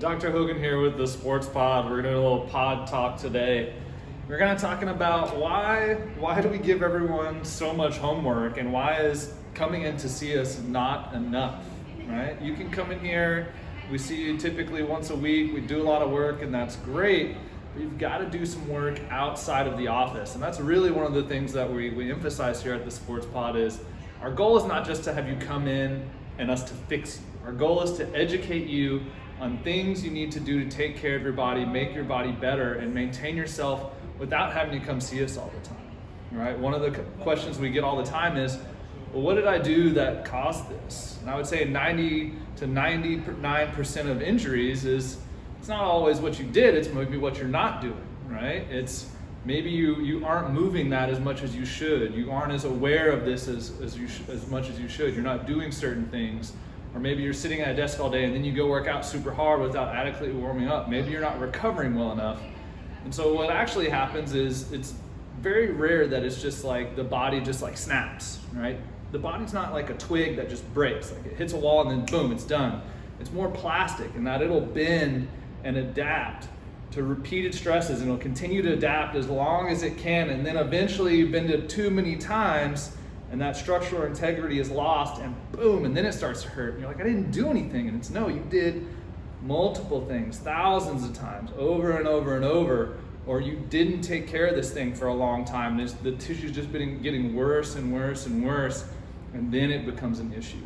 Dr. Hogan here with the Sports Pod. We're doing a little pod talk today. We're going to talking about why do we give everyone so much homework, and why is coming in to see us not enough, right? You can come in here, we see you typically once a week, we do a lot of work, and that's great, but you've got to do some work outside of the office. And that's really one of the things that we emphasize here at the Sports Pod is our goal is not just to have you come in and us to fix you. Our goal is to educate you on things you need to do to take care of your body, make your body better, and maintain yourself without having to come see us all the time, right? One of the questions we get all the time is, well, what did I do that caused this? And I would say 90 to 99% of injuries is, it's not always what you did, it's maybe what you're not doing, right? It's maybe you aren't moving that as much as you should. You aren't as aware of this as much as you should. You're not doing certain things. Or maybe you're sitting at a desk all day and then you go work out super hard without adequately warming up. Maybe you're not recovering well enough. And so what actually happens is it's very rare that it's just like the body just like snaps, right? The body's not like a twig that just breaks. Like it hits a wall and then boom, it's done. It's more plastic in that it'll bend and adapt to repeated stresses, and it'll continue to adapt as long as it can. And then eventually you bend it too many times and that structural integrity is lost, and boom, and then it starts to hurt. And you're like, I didn't do anything. And it's no, you did multiple things, thousands of times, over and over and over, or you didn't take care of this thing for a long time. The tissue's just been getting worse and worse and worse, and then it becomes an issue.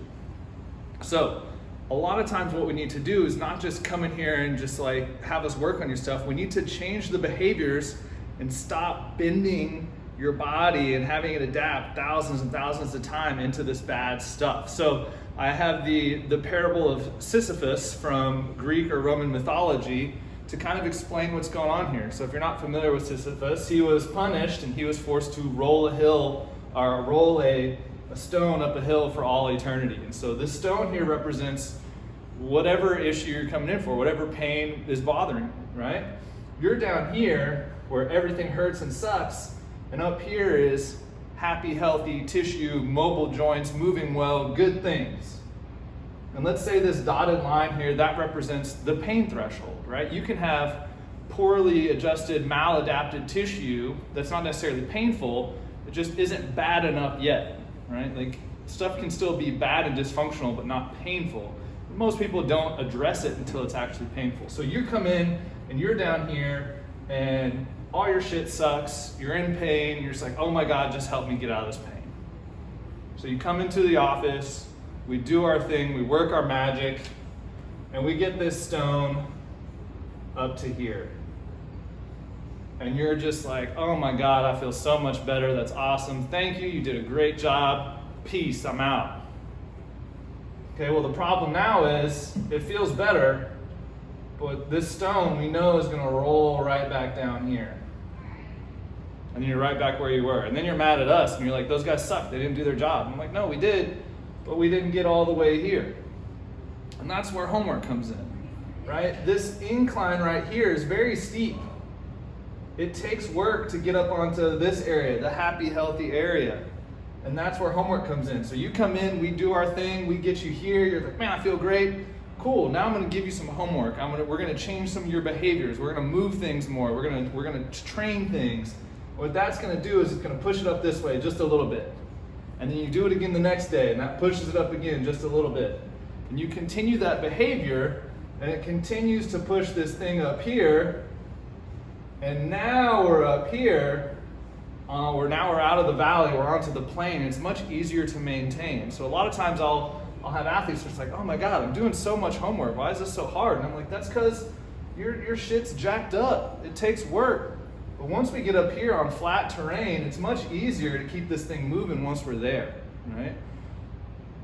So a lot of times what we need to do is not just come in here and just like have us work on your stuff. We need to change the behaviors and stop bending your body and having it adapt thousands and thousands of time into this bad stuff. So I have the parable of Sisyphus from Greek or Roman mythology to kind of explain what's going on here. So if you're not familiar with Sisyphus, he was punished and he was forced to roll a stone up a hill for all eternity. And so this stone here represents whatever issue you're coming in for, whatever pain is bothering you, right? You're down here where everything hurts and sucks, and up here is happy, healthy tissue, mobile joints, moving well, good things. And let's say this dotted line here, that represents the pain threshold, right? You can have poorly adjusted, maladapted tissue that's not necessarily painful, it just isn't bad enough yet, right? Like stuff can still be bad and dysfunctional, but not painful. Most people don't address it until it's actually painful. So you come in and you're down here and all your shit sucks, you're in pain, you're just like, oh my God, just help me get out of this pain. So you come into the office, we do our thing, we work our magic, and we get this stone up to here. And you're just like, oh my God, I feel so much better, that's awesome, thank you, you did a great job, peace, I'm out. Okay, well the problem now is, it feels better, but this stone we know is gonna roll right back down here. And then you're right back where you were. And then you're mad at us and you're like, those guys suck, they didn't do their job. I'm like, no, we did, but we didn't get all the way here. And that's where homework comes in, right? This incline right here is very steep. It takes work to get up onto this area, the happy, healthy area. And that's where homework comes in. So you come in, we do our thing, we get you here, you're like, man, I feel great. Cool, now I'm gonna give you some homework. We're gonna change some of your behaviors. We're gonna move things more. We're gonna train things. What that's gonna do is it's gonna push it up this way just a little bit. And then you do it again the next day, and that pushes it up again just a little bit. And you continue that behavior, and it continues to push this thing up here. And now we're up here. We're out of the valley, we're onto the plain. It's much easier to maintain. So a lot of times I'll have athletes just like, oh my God, I'm doing so much homework. Why is this so hard? And I'm like, that's because your shit's jacked up. It takes work. But once we get up here on flat terrain, it's much easier to keep this thing moving once we're there, right?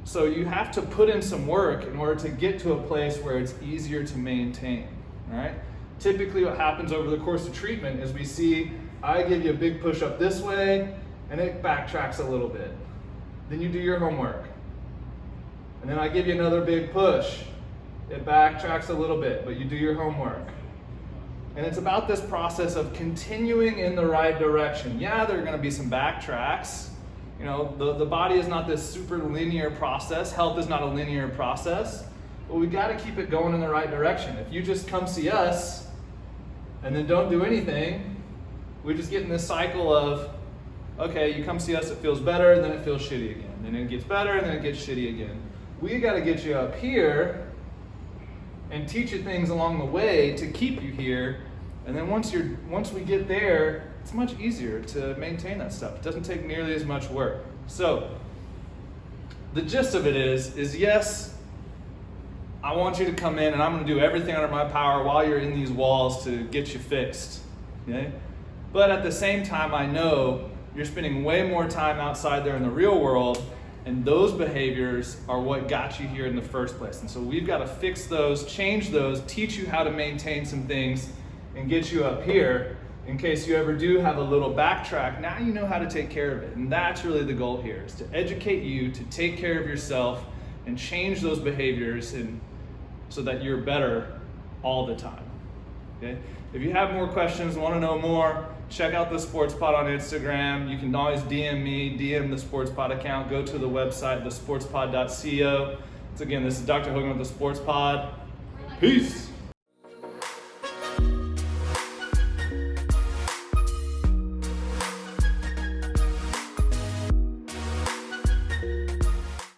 So you have to put in some work in order to get to a place where it's easier to maintain, right? Typically what happens over the course of treatment is we see, I give you a big push up this way, and it backtracks a little bit. Then you do your homework. And then I give you another big push. It backtracks a little bit, but you do your homework. And it's about this process of continuing in the right direction. Yeah, there are gonna be some backtracks. You know, the body is not this super linear process. Health is not a linear process. but we got to keep it going in the right direction. If you just come see us and then don't do anything, we just get in this cycle of, okay, you come see us, it feels better, then it feels shitty again. Then it gets better, and then it gets shitty again. We got to get you up here and teach you things along the way to keep you here. And then once we get there, it's much easier to maintain that stuff. It doesn't take nearly as much work. So the gist of it is yes, I want you to come in and I'm going to do everything under my power while you're in these walls to get you fixed. Okay? But at the same time, I know you're spending way more time outside there in the real world, and those behaviors are what got you here in the first place. And so we've got to fix those, change those, teach you how to maintain some things, and get you up here in case you ever do have a little backtrack. Now you know how to take care of it. And that's really the goal here, is to educate you to take care of yourself and change those behaviors so that you're better all the time. Okay? If you have more questions, want to know more, check out the Sports Pod on Instagram. You can always DM me, DM the Sports Pod account. Go to the website, thesportspod.co. Once again, this is Dr. Hogan with the Sports Pod. Peace.